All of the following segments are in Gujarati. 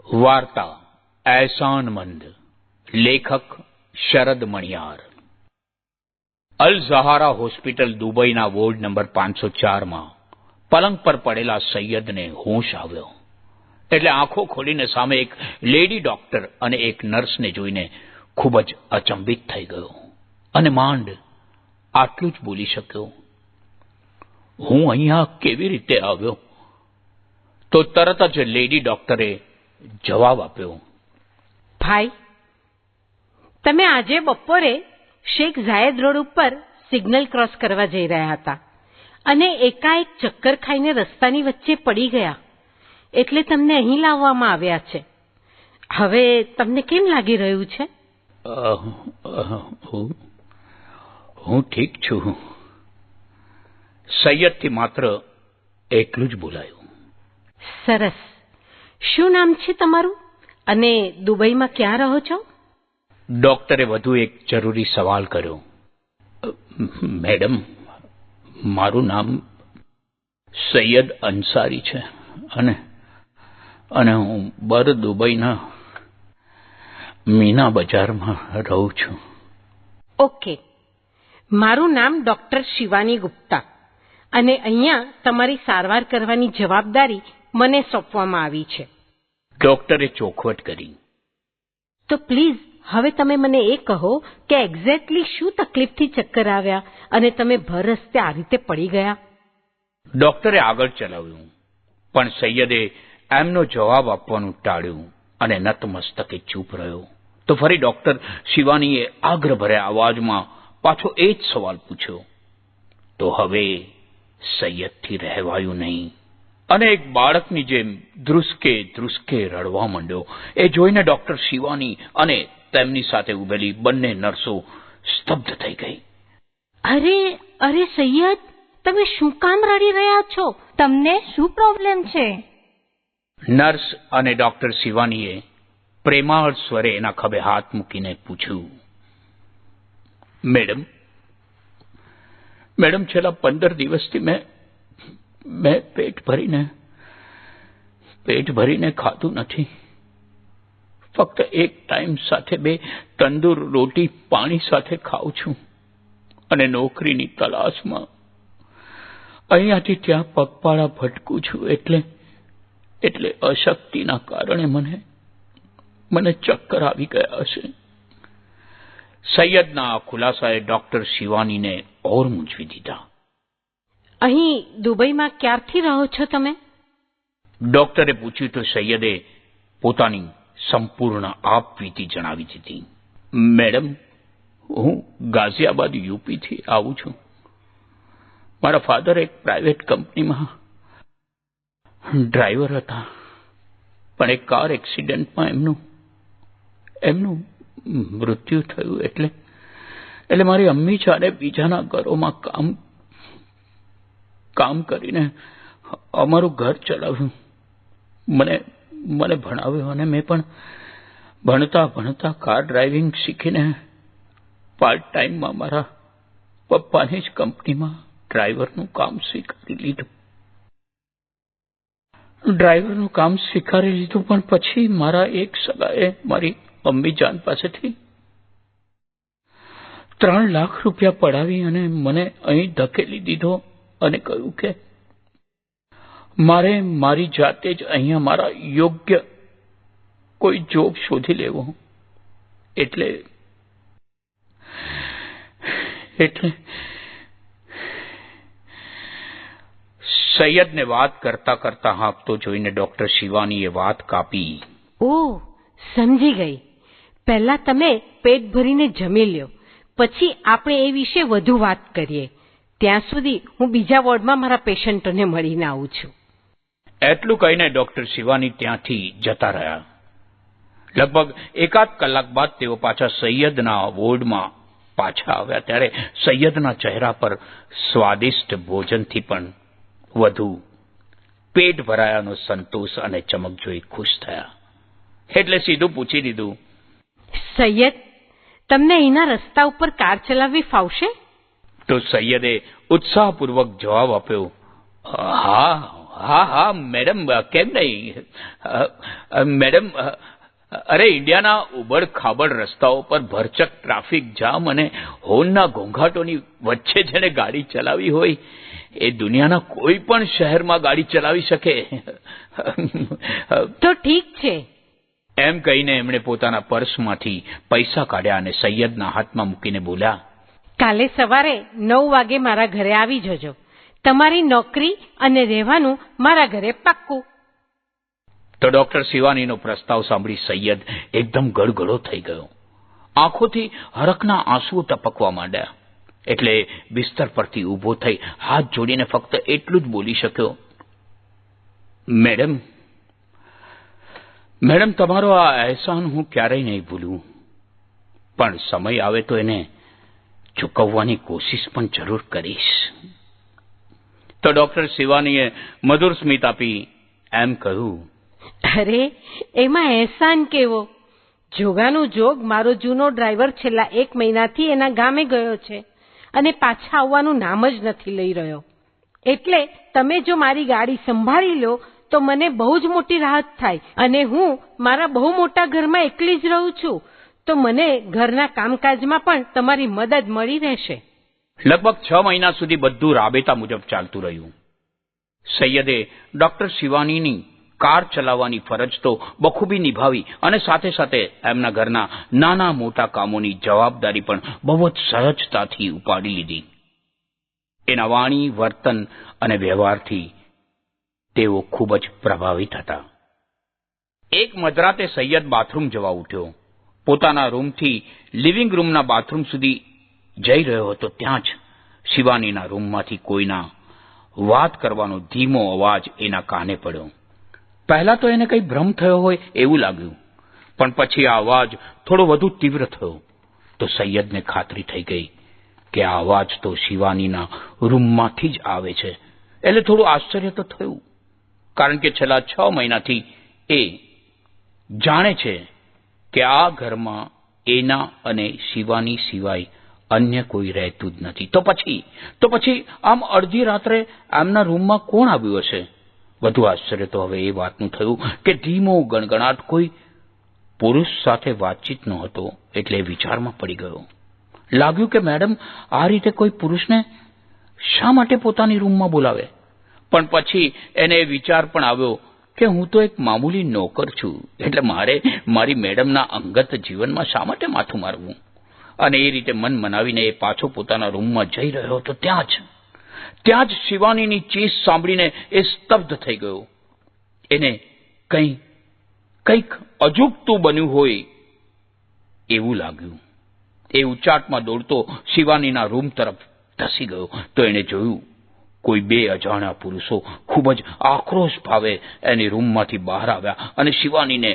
વાર્તા એહસાનમંદ, લેખક શરદ મણિયાર. અલ ઝહારા હોસ્પિટલ દુબઈના વોર્ડ નંબર 504માં પલંગ પર પડેલા સૈયદને હોશ આવ્યો એટલે આંખો ખોલીને સામે એક લેડી ડોક્ટર અને એક નર્સને જોઈને ખૂબ જ અચંબિત થઈ ગયો અને માંડ આટલું જ બોલી શક્યો, હું અહીંયા કેવી રીતે આવ્યો? તો તરત જ લેડી ડોક્ટરે જવાબ આપ્યો, ભાઈ, તમે આજે બપોરે શેખ ઝાયદ રોડ ઉપર સિગ્નલ ક્રોસ કરવા જઈ રહ્યા હતા અને એકાએક ચક્કર ખાઈને રસ્તાની વચ્ચે પડી ગયા એટલે તમને અહીં લાવવામાં આવ્યા છે. હવે તમને કેમ લાગી રહ્યું છે? હું ઠીક છું. સૈયદથી માત્ર એટલું જ બોલાયું. સરસ. શું નામ છે તમારું અને દુબઈમાં ક્યાં રહો છો? ડોક્ટરે વધુ એક જરૂરી સવાલ કર્યો. મેડમ, મારું નામ સૈયદ અંસારી છે અને હું દુબઈના મીના બજારમાં રહું છું. ઓકે. મારું નામ ડોક્ટર શિવાની ગુપ્તા અને અહીંયા તમારી સારવાર કરવાની જવાબદારી મને સોંપવામાં આવી છે. ડોક્ટરે ચોખવટ કરી. તો પ્લીઝ હવે તમે મને એ કહો કે એક્ઝેક્ટલી શું તકલીફથી ચક્કર આવ્યા અને તમે ભર રસ્તે આ રીતે પડી ગયા? ડોક્ટરે આગળ ચલાવ્યું પણ સૈયદે એમનો જવાબ આપવાનું ટાળ્યું અને નતમસ્તકે ચૂપ રહ્યો. તો ફરી ડોક્ટર શિવાનીએ આગ્રહભર્યા અવાજમાં પાછો એ જ સવાલ પૂછ્યો. તો હવે સૈયદથી રહેવાયું નહીં અને એક બાળકની જેમ ધ્રુસકે ધ્રુસકે રડવા માંડ્યો. એ જોઈને ડોક્ટર શિવાની અને તેમની સાથે ઉભેલી બંને નર્સો સ્તબ્ધ થઈ ગઈ. અરે સૈયદ, તમે શું કામ રડી રહ્યા છો? તમને શું પ્રોબ્લેમ છે? નર્સ અને ડોક્ટર શિવાનીએ પ્રેમાળ સ્વરે એના ખભે હાથ મૂકીને પૂછ્યું, મેડમ, છેલ્લા 15 દિવસથી મેં પેટ ભરીને ખાધું નથી. ફક્ત એક ટાઈમ સાથે 2 તંદૂર રોટી પાણી સાથે ખાઉં છું અને નોકરીની તલાશમાં અહીંયાથી ત્યાં પગપાળા ભટકું છું એટલે અશક્તિના કારણે મને ચક્કર આવી ગયા હશે. સૈયદના ખુલાસાએ ડોક્ટર શિવાનીને ઓર મૂંઝવી દીધા. અહીં દુબઈમાં ક્યારથી રહો છો તમે? ડોક્ટરે પૂછ્યું તો સૈયદે પોતાની સંપૂર્ણ આપવીતી જણાવી દીધી. મેડમ, હું ગાઝિયાબાદ યુપીથી આવું છું. મારા ફાધર એક પ્રાઇવેટ કંપનીમાં ડ્રાઈવર હતા પણ એક કાર એક્સિડન્ટમાં એમનું મૃત્યુ થયું એટલે મારી અમ્મી ચારે બીજાના ઘરોમાં કામ કરીને અમારું ઘર ચલાવ્યું. મને ભણાવ્યો અને મેં પણ ભણતા કાર ડ્રાઇવિંગ શીખીને પાર્ટ ટાઈમમાં મારા પપ્પાની જ કંપનીમાં ડ્રાઈવરનું કામ સ્વીકારી લીધું. પણ પછી મારા એક સગાએ મારી અમ્મી જાન પાસેથી 3 લાખ રૂપિયા પડાવી અને મને અહીં ધકેલી દીધો અને કહ્યું કે મારે મારી જાતે જ અહીંયા મારા યોગ્ય કોઈ જોબ શોધી લેવો. એટલે સૈયદને વાત કરતા હાંફતો જોઈને ડોક્ટર શિવાનીએ વાત કાપી. ઓહ, સમજી ગઈ. પહેલા તમે પેટ ભરીને જમી લ્યો, પછી આપણે એ વિશે વધુ વાત કરીએ. ત્યાં સુધી હું બીજા વોર્ડમાં મારા પેશન્ટોને મળીને આવું છું. એટલું કહીને ડોક્ટર શિવાની ત્યાંથી જતા રહ્યા. લગભગ 1 કલાક બાદ તેઓ પાછા સૈયદના વોર્ડમાં પાછા આવ્યા ત્યારે સૈયદના ચહેરા પર સ્વાદિષ્ટ ભોજનથી પણ વધુ પેટ ભરાયાનો સંતોષ અને ચમક જોઈ ખુશ થયા. એટલે સીધું પૂછી દીધું, સૈયદ, તમને અહીંના રસ્તા ઉપર કાર ચલાવવી ફાવશે? તો સૈયદે ઉત્સાહપૂર્વક જવાબ આપ્યો, હા હા મેડમ, કેમ નહીં. મેડમ, અરે ઇન્ડિયાના ઉબડ ખાબડ રસ્તાઓ પર ભરચક ટ્રાફિક જામ અને હોર્નના ઘોંઘાટોની વચ્ચે જેને ગાડી ચલાવી હોય એ દુનિયાના કોઈ પણ શહેરમાં ગાડી ચલાવી શકે. તો ઠીક છે. એમ કહીને એમણે પોતાના પર્સમાંથી પૈસા કાઢ્યા અને સૈયદના હાથમાં મૂકીને બોલ્યા, કાલે સવારે 9 વાગે મારા ઘરે આવી જજો. તમારી નોકરી અને રહેવાનું મારા ઘરે પાક્કું. તો ડોક્ટર શિવાનીનો પ્રસ્તાવ સાંભળી સૈયદ એકદમ ગળગળો થઈ ગયો. આંખોથી હરખના આંસુઓ ટપકવા માંડ્યા. એટલે બિસ્તર પરથી ઊભો થઈ હાથ જોડીને ફક્ત એટલું જ બોલી શક્યો, મેડમ, તમારો આ અહેસાન હું ક્યારેય નહીં ભૂલું, પણ સમય આવે તો એને ચૂકવવાની કોશિશ પણ જરૂર કરીશ. તો ડોક્ટર શિવાનીએ મધુર સ્મિત આપી એમ કહ્યું, અરે એમાં અહેસાન કેવો? જોગાનું જોગ મારો જૂનો ડ્રાઈવર છેલ્લા 1 મહિનાથી એના ગામે ગયો છે અને પાછા આવવાનું નામ જ નથી લઈ રહ્યો. એટલે તમે જો મારી ગાડી સંભાળી લો તો મને બહુ જ મોટી રાહત થાય અને હું મારા બહુ મોટા ઘરમાં એકલી જ રહું છું, તો મને ઘરના કામકાજમાં પણ તમારી મદદ મળી રહેશે. લગભગ 6 મહિના સુધી બધું રાબેતા મુજબ ચાલતું રહ્યું. સૈયદે ડોક્ટર શિવાનીની કાર ચલાવવાની ફરજ તો બખૂબી નિભાવી અને સાથે સાથે એમના ઘરના નાના મોટા કામોની જવાબદારી પણ બહુ જ સહજતાથી ઉપાડી લીધી. એના વાણી, વર્તન અને વ્યવહારથી તેઓ ખૂબ જ પ્રભાવિત હતા. એક મધરાતે સૈયદ બાથરૂમ જવા ઉઠ્યો. પોતાના રૂમથી લિવિંગ રૂમના બાથરૂમ સુધી જઈ રહ્યો હતો ત્યાં જ શિવાનીના રૂમમાંથી કોઈના વાત કરવાનો ધીમો અવાજ એના કાને પડ્યો. પહેલા તો એને કંઈ ભ્રમ થયો હોય એવું લાગ્યું, પણ પછી આ અવાજ થોડો વધુ તીવ્ર થયો તો સૈયદને ખાતરી થઈ ગઈ કે આ અવાજ તો શિવાનીના રૂમમાંથી જ આવે છે. એટલે થોડું આશ્ચર્ય તો થયું, કારણ કે છેલ્લા 6 મહિનાથી એ જાણે છે કે આ ઘરમાં એના અને શિવાની સિવાય અન્ય કોઈ રહેતું જ નથી. તો પછી આમ અડધી રાત્રે આમના રૂમમાં કોણ આવ્યું હશે? વધુ આશ્ચર્ય તો હવે એ વાતનું થયું કે ધીમો ગણગણાટ કોઈ પુરુષ સાથે વાતચીત નહોતો. એટલે વિચારમાં પડી ગયો. લાગ્યું કે મેડમ આ રીતે કોઈ પુરુષને શા માટે પોતાની રૂમમાં બોલાવે? પણ પછી એને એ વિચાર પણ આવ્યો કે હું તો એક મામૂલી નોકર છું, એટલે મારે મારી મેડમના અંગત જીવનમાં શા માટે માથું મારવું? અને એ રીતે મન મનાવીને એ પાછો પોતાના રૂમમાં જઈ રહ્યો હતો ત્યાં જ શિવાનીની ચીસ સાંભળીને એ સ્તબ્ધ થઈ ગયો. એને કંઈક અજુગતું બન્યું હોય એવું લાગ્યું. એ ઉચાટમાં દોડતો શિવાનીના રૂમ તરફ ધસી ગયો તો એણે જોયું કોઈ 2 અજાણ્યા પુરુષો ખૂબ જ આક્રોશ ભાવે એની રૂમમાંથી બહાર આવ્યા અને શિવાનીને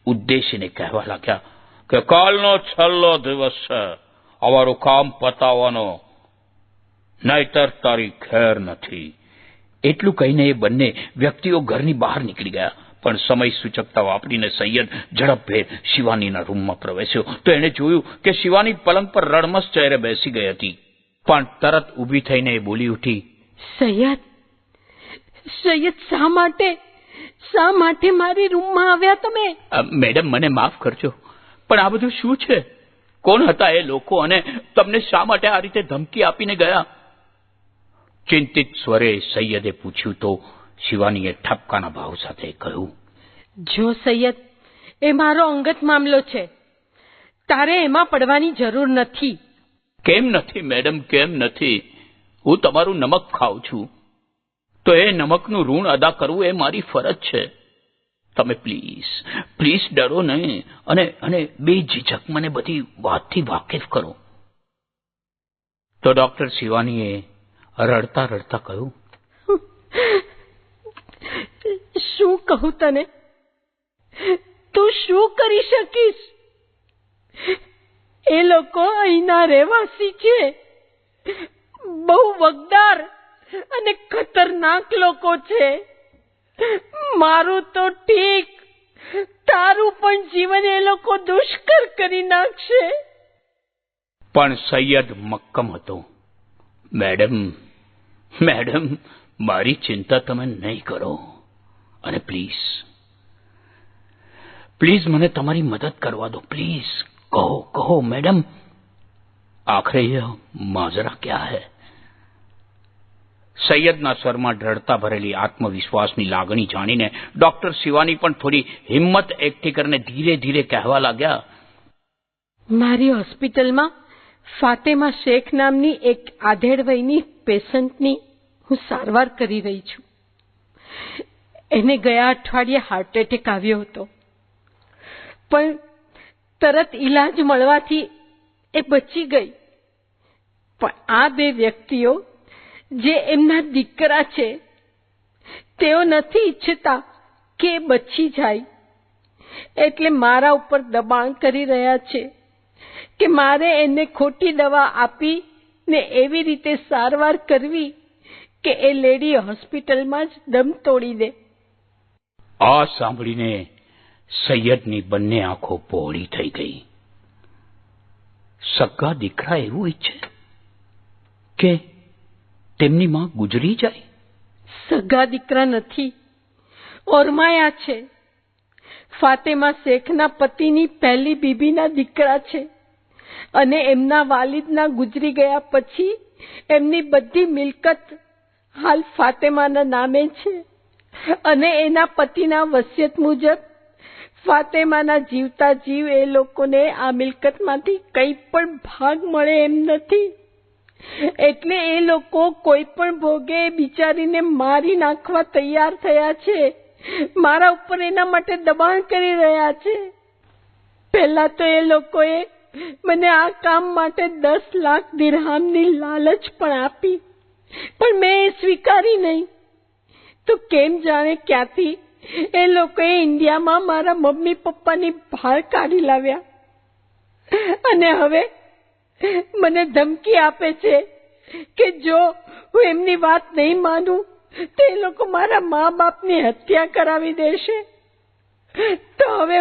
ઉદ્દેશીને કહેવા લાગ્યા કે કાલનો છેલ્લો દિવસ છે, અમારું કામ પતાવવાનો, નહીતર તારી ખેર નથી. એટલું કહીને એ બંને વ્યક્તિઓ ઘરની બહાર નીકળી ગયા. પણ સમય સૂચકતા વાપરીને સૈયદ ઝડપભેર શિવાનીના રૂમમાં પ્રવેશ્યો તો એણે જોયું કે શિવાની પલંગ પર રડમસ ચહેરે બેસી ગઈ હતી. પણ તરત ઊભી થઈને એ બોલી ઉઠી, સૈયદ, શા માટે મારી રૂમમાં આવ્યા તમે? મેડમ, મને માફ કરજો, પણ આ બધું શું છે? કોણ હતા એ લોકો અને તમને શા માટે આ રીતે ધમકી આપીને ગયા? ચિંતિત સ્વરે સૈયદે પૂછ્યું તો શિવાનીએ ઠપકાના ભાવ સાથે કહ્યું, જો સૈયદ, એ મારો અંગત મામલો છે. તારે એમાં પડવાની જરૂર નથી. કેમ નથી મેડમ, કેમ નથી? હું તમારું નમક ખાઉં છું, તો એ નમકનું ઋણ અદા કરવું એ મારી ફરજ છે. તમે પ્લીઝ ડરો નહીં અને બેઝિઝક મને બધી વાતથી વાકેફ કરો. તો ડોક્ટર શિવાનીએ રડતા રડતા કહ્યું, શું કહું તને? તું શું કરી શકીશ? એ લોકો અહીંના રહેવાસી છે, બહુ વગદાર અને ખતરનાક લોકો છે. મારું તો ઠીક, તારું પણ જીવન એ લોકો દુષ્કર કરી નાખશે. પણ સૈયદ મક્કમ હતો. મેડમ, મારી ચિંતા તમે નહીં કરો, અને પ્લીઝ પ્લીઝ મને તમારી મદદ કરવા દો. પ્લીઝ કહો કહો મેડમ, આખરે યહ માજરા ક્યા હૈ? સૈયદના સ્વરમાં દ્રઢતા ભરેલી આત્મવિશ્વાસની લાગણી જાણીને ડોક્ટર શિવાની પણ થોડી હિંમત એકઠી કરીને ધીરે ધીરે કહેવા લાગ્યા, મારી હોસ્પિટલમાં ફાતેમા શેખ નામની એક આધેડ વયની પેશન્ટની હું સારવાર કરી રહી છું. એને ગયા અઠવાડિયે હાર્ટ એટેક આવ્યો હતો, પણ તરત ઈલાજ મળવાથી એ બચી ગઈ. પણ આ બે વ્યક્તિઓ જે એમના દીકરા છે, તેઓ નથી ઈચ્છતા કે એ બચી જાય, એટલે મારા ઉપર દબાણ કરી રહ્યા છે કે મારે એને ખોટી દવા આપી ને એવી રીતે સારવાર કરવી કે એ લેડી હોસ્પિટલમાં જ દમ તોડી દે. આ સાંભળીને સૈયદની બંને આંખો પહોળી થઈ ગઈ. સગા દીકરા એવું ઈચ્છે કે તેમની માં ગુજરી જાય? સગા દીકરા નથી, ઓરમાયા છે. ફાતેમા શેખના પતિની પહેલી બીબીના દીકરા છે, અને એમના વાલિદના ગુજરી ગયા પછી એમની બધી મિલકત હાલ ફાતેમાના નામે છે, અને એના પતિના વસિયત મુજબ ફાતેમાના જીવતા જીવ એ લોકોને આ મિલકતમાંથી કંઈ પણ ભાગ મળે એમ નથી. એટલે એ લોકો કોઈ પણ ભોગે બિચારીને મારી નાખવા તૈયાર થયા છે. મારા ઉપર એના માટે દબાણ કરી રહ્યા છે. પહેલા તો એ લોકોએ મને આ કામ માટે 10 લાખ દિરહામની લાલચ પણ આપી, પણ મેં એ સ્વીકારી નહીં. તો કેમ જાણે ક્યાંથી એ લોકોએ ઇન્ડિયામાં મારા મમ્મી પપ્પાની બહાર કાઢી લાવ્યા, અને હવે મને ધમકી આપે છે કે જો હું એમની વાત નહીં માનું તો એ લોકો મારા મા બાપની હત્યા કરાવી દેશે. તો હવે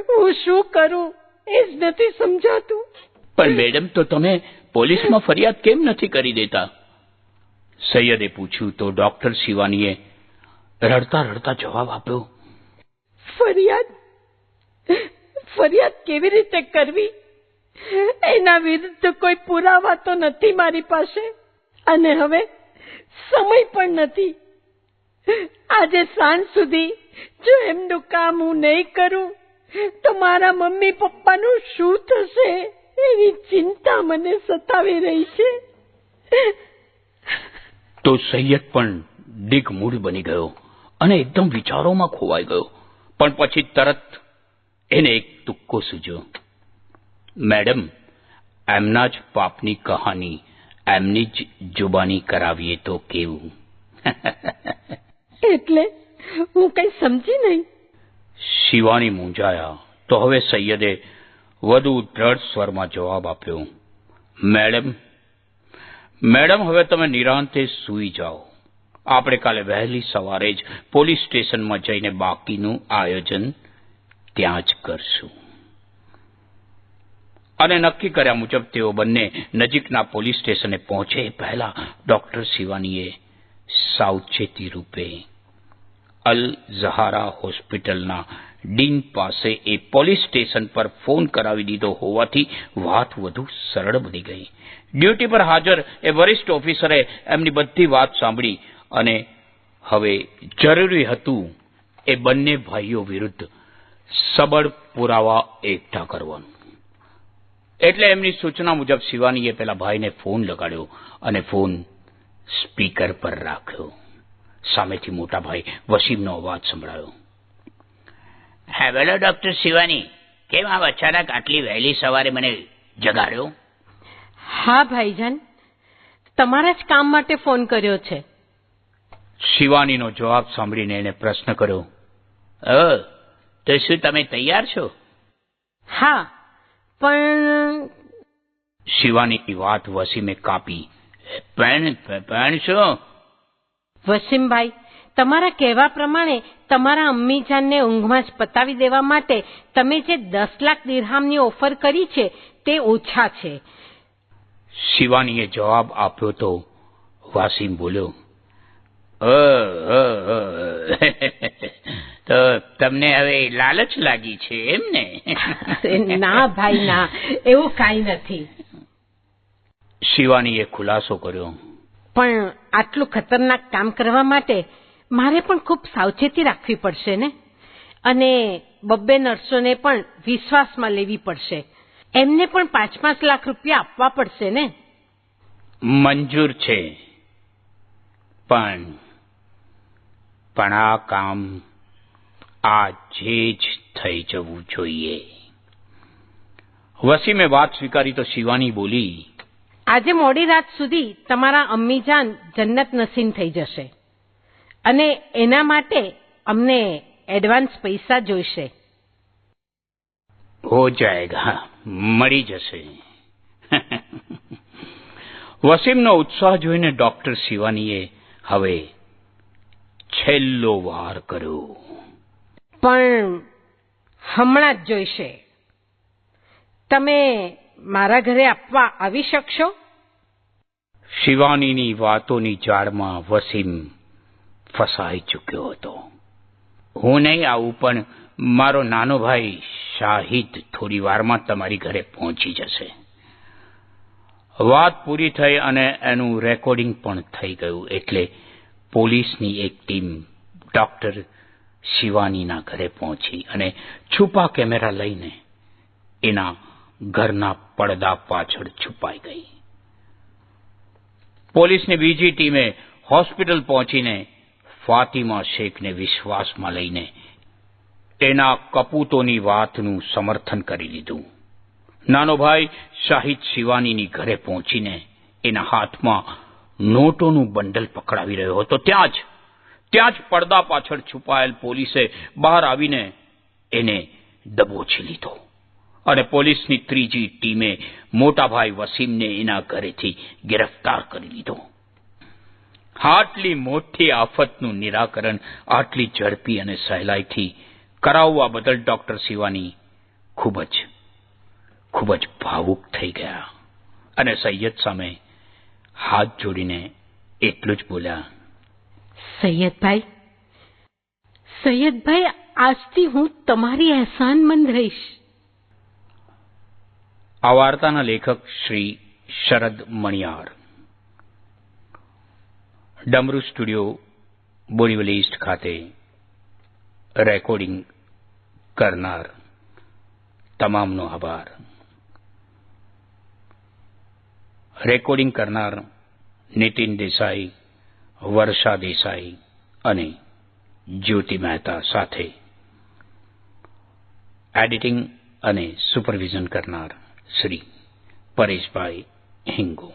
હું શું કરું એ જ નથી સમજાતું. પણ મેડમ, તો તમે પોલીસમાં ફરિયાદ કેમ નથી કરી દેતા? સૈયદે પૂછ્યું તો ડોક્ટર શિવાનીએ રડતા રડતા જવાબ આપ્યો, ફરિયાદ કેવી રીતે કરવી? એના વિરુદ્ધ કોઈ પુરાવા તો નથી મારી પાસે, અને હવે સમય પણ નથી. આજે સાંજ સુધી જો એમનું કામ હું નહીં કરું તો મારા મમ્મી પપ્પાનું શું થશે એની ચિંતા મને સતાવી રહી છે. તો સૈયદ પણ દિગ્મૂઢ બની ગયો અને એકદમ વિચારોમાં ખોવાઈ ગયો. પણ પછી તરત એને એક તુક્કો સૂજ્યો, મેડમ, એમના જ પાપની કહાની એમની જ જુબાની કરાવીએ તો કેવું? એટલે હું કઈ સમજી નહીં. શિવાની મૂંઝાયા તો હવે સૈયદે વધુ દ્રઢ સ્વરમાં જવાબ આપ્યો, મેડમ, હવે તમે નિરાંતે સૂઈ જાઓ. આપણે કાલે વહેલી સવારે જ પોલીસ સ્ટેશનમાં જઈને બાકીનું આયોજન ત્યાં જ કરશું. અને નક્કી કર્યા મુજબ તેઓ બંને નજીકના પોલીસ સ્ટેશને પહોંચે પહેલા ડોક્ટર શિવાનીએ સાવચેતી રૂપે અલ ઝહારા હોસ્પિટલના ડીન પાસે એ પોલીસ સ્ટેશન પર ફોન કરાવી દીધો હોવાથી વાત વધુ સરળ બની ગઈ. ડ્યુટી પર હાજર એ વરિષ્ઠ ઓફિસરે એમની બધી વાત સાંભળી અને હવે જરૂરી હતું એ બંને ભાઈઓ વિરુદ્ધ સબળ પુરાવા એકઠા કરવાનું. એટલે એમની સૂચના મુજબ શિવાનીએ પેલા ભાઈને ફોન લગાડ્યો અને ફોન સ્પીકર પર રાખ્યો. સામેથી મોટા ભાઈ વસીમનો અવાજ સંભળાયો, હેલો ડોક્ટર શિવાની, કેમ આ અચાનક આટલી વહેલી સવારે મને જગાડ્યો? હા ભાઈજાન, તમારા જ કામ માટે ફોન કર્યો છે. શિવાનીનો જવાબ સાંભળીને એને પ્રશ્ન કર્યો, તો શું તમે તૈયાર છો? હા, પણ શિવાનીની વાત વસીમે કાપી. પણ શું? વસીમભાઈ, તમારા કહેવા પ્રમાણે તમારા અમ્મીજાનને ઊંઘમાં જ પતાવી દેવા માટે તમે જે 10 લાખ દિરહામની ઓફર કરી છે તે ઓછા છે. શિવાનીએ જવાબ આપ્યો તો વાસીમ બોલ્યો, તો તમને હવે લાલચ લાગી છે એમ ને? ના ભાઈ ના, એવું કાંઈ નથી. શિવાનીએ ખુલાસો કર્યો. પણ આટલું ખતરનાક કામ કરવા માટે મારે પણ ખૂબ સાવચેતી રાખવી પડશે ને, અને 2 નર્સોને પણ વિશ્વાસમાં લેવી પડશે. એમને પણ 5-5 લાખ રૂપિયા આપવા પડશે ને? મંજૂર છે, પણ આ કામ આજે જ થઈ જવું જોઈએ. વસીમે વાત સ્વીકારી તો શિવાની બોલી, આજે મોડી રાત સુધી તમારા અમ્મીજાન જન્નત નસીબ થઈ જશે, અને એના માટે અમને એડવાન્સ પૈસા જોઈશે. હો જાયેગા, મળી જશે. વસીમનો ઉત્સાહ જોઈને ડોક્ટર શિવાનીએ હવે છેલ્લો વાર કર્યો. પણ હમણાં જ જોઈશે. તમે મારા ઘરે આપવા આવી શકશો? શિવાનીની વાતોની જાળમાં વસીમ ફસાઈ ચૂક્યો હતો. હું નહીં આવું, પણ મારો નાનો ભાઈ શાહિદ થોડી વારમાં તમારી ઘરે પહોંચી જશે. વાત પૂરી થઈ અને એનું રેકોર્ડિંગ પણ થઈ ગયું એટલે પોલીસની એક ટીમ ડોક્ટર શિવાનીના ઘરે પહોંચી અને છુપા કેમેરા લઈને એના ઘરના પડદા પાછળ છુપાઈ ગઈ. પોલીસની બીજી ટીમે હોસ્પિટલ પહોંચીને ફાતિમા શેખને વિશ્વાસમાં લઈને એના કપૂતોની વાતનું સમર્થન કરી લીધું. નાનો ભાઈ શાહિદ શિવાનીની ઘરે પહોંચીને એના હાથમાં નોટોનું બંડલ પકડાવી રહ્યો હતો. ત્યાં જ પડદા પાછળ છુપાયેલ પોલીસે બહાર આવીને એને દબોચી લીધો અને પોલીસની ત્રીજી ટીમે મોટાભાઈ વસીમને એના ઘરેથી ગિરફ્તાર કરી લીધો. આટલી મોટી આફતનું નિરાકરણ આટલી ઝડપી અને સહેલાઈથી કરાવવા બદલ ડોક્ટર શિવાની ખૂબ જ ભાવુક થઈ ગયા અને સૈયદ સામે હાથ જોડીને એટલું જ બોલ્યા, સૈયદભાઈ, આજથી હું તમારી અહેસાનમંદ રહીશ. આ વાર્તાના લેખક શ્રી શરદ મણિયાર. ડમરૂ સ્ટુડિયો, બોરીવલી ઈસ્ટ ખાતે રેકોર્ડિંગ કરનાર તમામનો આભાર. રેકોર્ડિંગ કરનાર નીતિન દેસાઈ, વર્ષા દેસાઈ અને જ્યોતિ મહેતા સાથે એડિટિંગ અને સુપરવિઝન કરનાર શ્રી પરેશભાઈ હિંગુ.